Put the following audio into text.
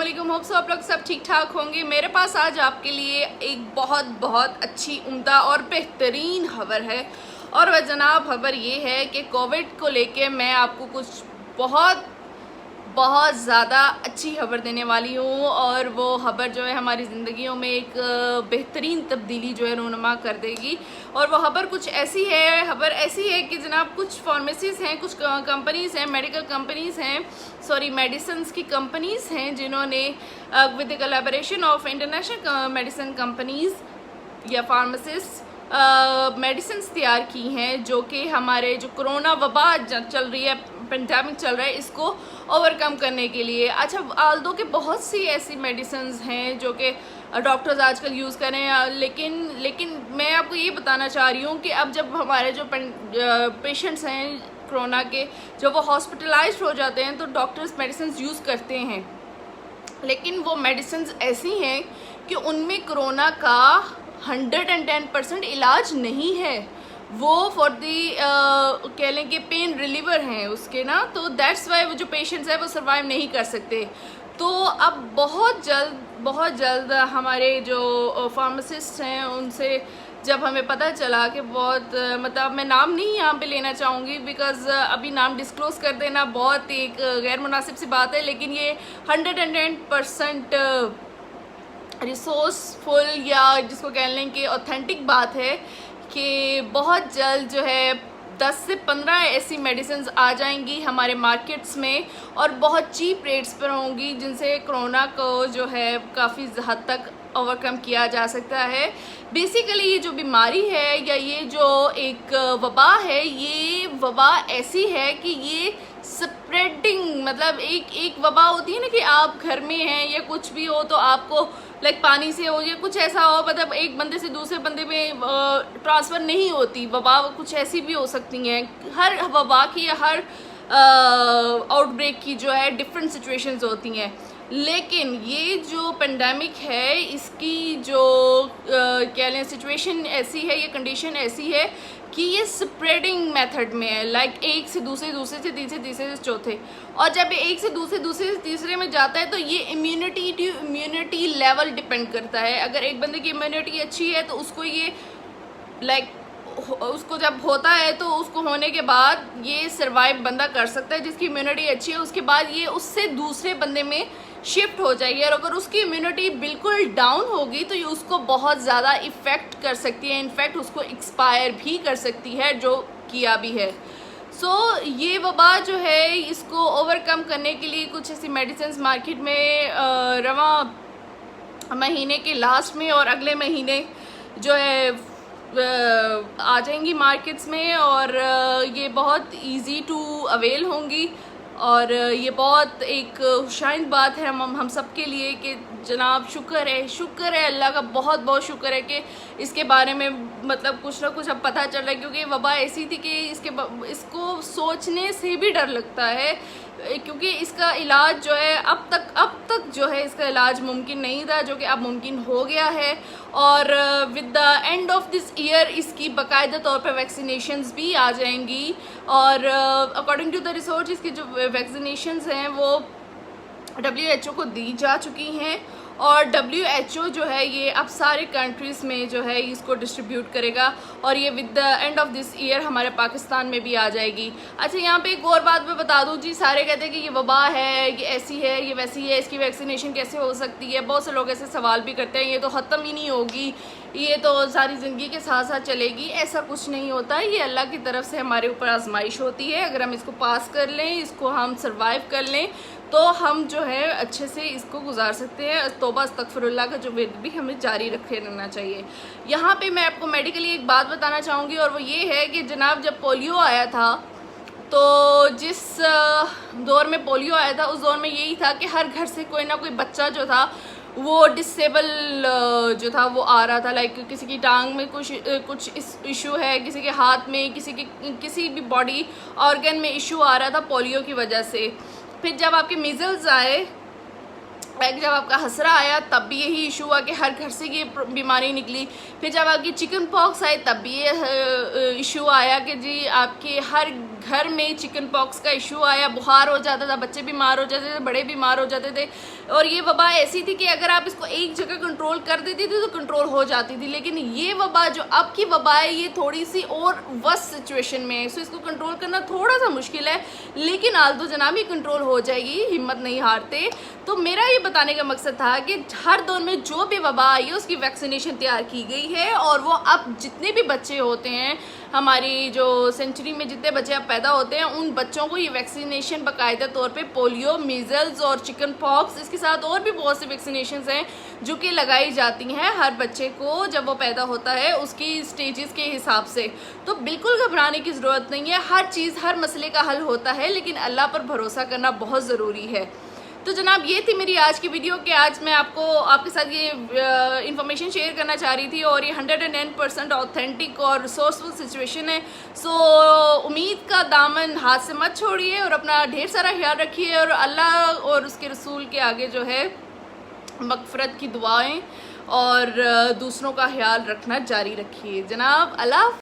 वालेकुम। Hope so आप लोग सब ठीक ठाक होंगे। मेरे पास आज आपके लिए एक बहुत अच्छी उम्दा और बेहतरीन खबर है और वह जनाब खबर ये है कि कोविड को लेके मैं आपको कुछ बहुत ज़्यादा अच्छी खबर देने वाली हूँ और वो खबर जो है हमारी ज़िंदगियों में एक बेहतरीन तब्दीली जो है रूनुमा कर देगी। और वो खबर कुछ ऐसी है, खबर ऐसी है कि जनाब कुछ फार्मेसीज़ हैं, कुछ कंपनीज़ हैं, मेडिकल कंपनीज़ हैं, सॉरी मेडिसिन्स की कंपनीज़ हैं जिन्होंने with the collaboration of international medicine companies या फार्मासिस्ट मेडिसिन्स तैयार की हैं जो कि हमारे जो कोरोना वबा चल रही है, पेंडेमिक चल रहा है, इसको ओवरकम करने के लिए। अच्छा, आल्दो के बहुत सी ऐसी मेडिसिन्स हैं जो कि डॉक्टर्स आजकल यूज़ कर रहे हैं, लेकिन मैं आपको ये बताना चाह रही हूँ कि अब जब हमारे जो पेशेंट्स हैं कोरोना के, जब वो हॉस्पिटलाइज्ड हो जाते हैं तो डॉक्टर्स मेडिसिन्स यूज़ करते हैं, लेकिन वो मेडिसिन्स ऐसी हैं कि उनमें कोरोना का 110% इलाज नहीं है। वो फॉर दी कह लें कि पेन रिलीवर हैं उसके ना, तो दैट्स वाई वो जो पेशेंट्स हैं वो सर्वाइव नहीं कर सकते। तो अब बहुत जल्द हमारे जो फार्मासिस्ट हैं उनसे जब हमें पता चला कि बहुत मतलब मैं नाम नहीं यहाँ पे लेना चाहूँगी बिकॉज़ अभी नाम डिस्क्लोज कर देना बहुत एक गैर मुनासिब सी बात है, लेकिन ये 110% रिसोर्सफुल या जिसको कह लें कि ऑथेंटिक बात है कि बहुत जल्द जो है 10 से 15 ऐसी मेडिसिन्स आ जाएंगी हमारे मार्केट्स में और बहुत चीप रेट्स पर होंगी, जिनसे कोरोना को जो है काफ़ी हद तक ओवरकम किया जा सकता है। बेसिकली ये जो बीमारी है या ये जो एक वबा है, ये वबा ऐसी है कि ये स्प्रेडिंग, मतलब एक वबा होती है ना कि आप घर में हैं या कुछ भी हो तो आपको लाइक पानी से हो या कुछ ऐसा हो, मतलब एक बंदे से दूसरे बंदे में ट्रांसफ़र नहीं होती। वबा कुछ ऐसी भी हो सकती हैं। हर वबा की या हर आउटब्रेक की जो है डिफरेंट सिचुएशंस होती हैं, लेकिन ये जो पेंडेमिक है इसकी जो कह लें सिचुएशन ऐसी है, ये कंडीशन ऐसी है कि ये स्प्रेडिंग मेथड में है, लाइक एक से दूसरे, दूसरे से तीसरे, तीसरे से चौथे, और जब एक से दूसरे, दूसरे से तीसरे में जाता है तो ये इम्यूनिटी लेवल डिपेंड करता है। अगर एक बंदे की इम्यूनिटी अच्छी है तो उसको ये लाइक उसको जब होता है तो उसको होने के बाद ये सर्वाइव बंदा कर सकता है जिसकी इम्यूनिटी अच्छी है, उसके बाद ये उससे दूसरे बंदे में शिफ्ट हो जाएगी। और अगर उसकी इम्यूनिटी बिल्कुल डाउन होगी तो ये उसको बहुत ज़्यादा इफ़ेक्ट कर सकती है, इनफैक्ट उसको एक्सपायर भी कर सकती है, जो किया भी है। सो ये वबा जो है इसको ओवरकम करने के लिए कुछ ऐसी मेडिसिन मार्केट में रवा महीने के लास्ट में और अगले महीने जो है आ जाएंगी मार्केट्स में, और ये बहुत इजी टू अवेल होंगी। और ये बहुत एक खुशाइंद बात है हम सब के लिए कि जनाब शुक्र है अल्लाह का, बहुत शुक्र है कि इसके बारे में मतलब कुछ ना कुछ अब पता चल रहा है, क्योंकि वबा ऐसी थी कि इसको सोचने से भी डर लगता है, क्योंकि इसका इलाज जो है अब तक जो है इसका इलाज मुमकिन नहीं था, जो कि अब मुमकिन हो गया है। और with the end of this year इसकी बाकायदा तौर पर वैक्सीनेशंस भी आ जाएंगी, और अकॉर्डिंग टू द रिसर्च इसकी जो वैक्सीनेशंस हैं वो WHO को दी जा चुकी हैं, और WHO जो है ये अब सारे कंट्रीज़ में जो है इसको डिस्ट्रीब्यूट करेगा, और ये with the end of this year हमारे पाकिस्तान में भी आ जाएगी। अच्छा, यहाँ पे एक और बात मैं बता दूँ जी, सारे कहते हैं कि ये वबा है, ये ऐसी है, ये वैसी है, इसकी वैक्सीनेशन कैसे हो सकती है। बहुत से लोग ऐसे सवाल भी करते हैं, ये तो ख़त्म ही नहीं होगी, ये तो सारी ज़िंदगी के साथ साथ चलेगी। ऐसा कुछ नहीं होता, ये अल्लाह की तरफ से हमारे ऊपर आजमाइश होती है। अगर हम इसको पास कर लें, इसको हम सर्वाइव कर लें, तो हम जो है अच्छे से इसको गुजार सकते हैं। तौबा अस्तगफिरुल्लाह का जो विद भी हमें जारी रखे रहना चाहिए। यहाँ पे मैं आपको मेडिकली एक बात बताना चाहूँगी, और वो ये है कि जनाब जब पोलियो आया था, तो जिस दौर में पोलियो आया था उस दौर में यही था कि हर घर से कोई ना कोई बच्चा जो था वो डिसेबल जो था वो आ रहा था, लाइक किसी की टांग में कुछ इशू है, किसी के हाथ में, किसी भी बॉडी ऑर्गन में इशू आ रहा था पोलियो की वजह से। फिर जब आपके मीज़ल्स आए एक जब आपका हसरा आया तब भी यही इशू हुआ कि हर घर से ये बीमारी निकली। फिर जब आपकी चिकन पॉक्स आई तब भी ये इशू आया कि जी आपके हर घर में चिकन पॉक्स का इशू आया, बुखार हो जाता था, बच्चे बीमार हो जाते थे, बड़े बीमार हो जाते थे। और ये वबा ऐसी थी कि अगर आप इसको एक जगह कंट्रोल कर देती थी तो कंट्रोल हो जाती थी, लेकिन ये वबा जो अब की वबा है ये थोड़ी सी और वर्स्ट सिचुएशन में है। सो इसको कंट्रोल करना थोड़ा सा मुश्किल है, लेकिन आल्दो जनाब ये कंट्रोल हो जाएगी, हिम्मत नहीं हारते। तो मेरा ये बताने का मकसद था कि हर दौर में जो भी वबा आई है उसकी वैक्सीनेशन तैयार की गई है, और वो अब जितने भी बच्चे होते हैं हमारी जो सेंचुरी में जितने बच्चे अब पैदा होते हैं उन बच्चों को ये वैक्सीनेशन बाकायदा तौर पे पोलियो, मीजल्स और चिकन पॉक्स, इसके साथ और भी बहुत सी वैक्सीनेशंस हैं जो कि लगाई जाती हैं हर बच्चे को जब वो पैदा होता है उसकी स्टेजेस के हिसाब से। तो बिल्कुल घबराने की ज़रूरत नहीं है, हर चीज़ हर मसले का हल होता है, लेकिन अल्लाह पर भरोसा करना बहुत ज़रूरी है। तो जनाब ये थी मेरी आज की वीडियो कि आज मैं आपके साथ ये इन्फॉर्मेशन शेयर करना चाह रही थी, और ये 110% ऑथेंटिक और रिसोर्सफुल सिचुएशन है। सो उम्मीद का दामन हाथ से मत छोड़िए और अपना ढेर सारा ख्याल रखिए, और अल्लाह और उसके रसूल के आगे जो है मगफरत की दुआएं और दूसरों का ख्याल रखना जारी रखिए। जनाब अल्लाह।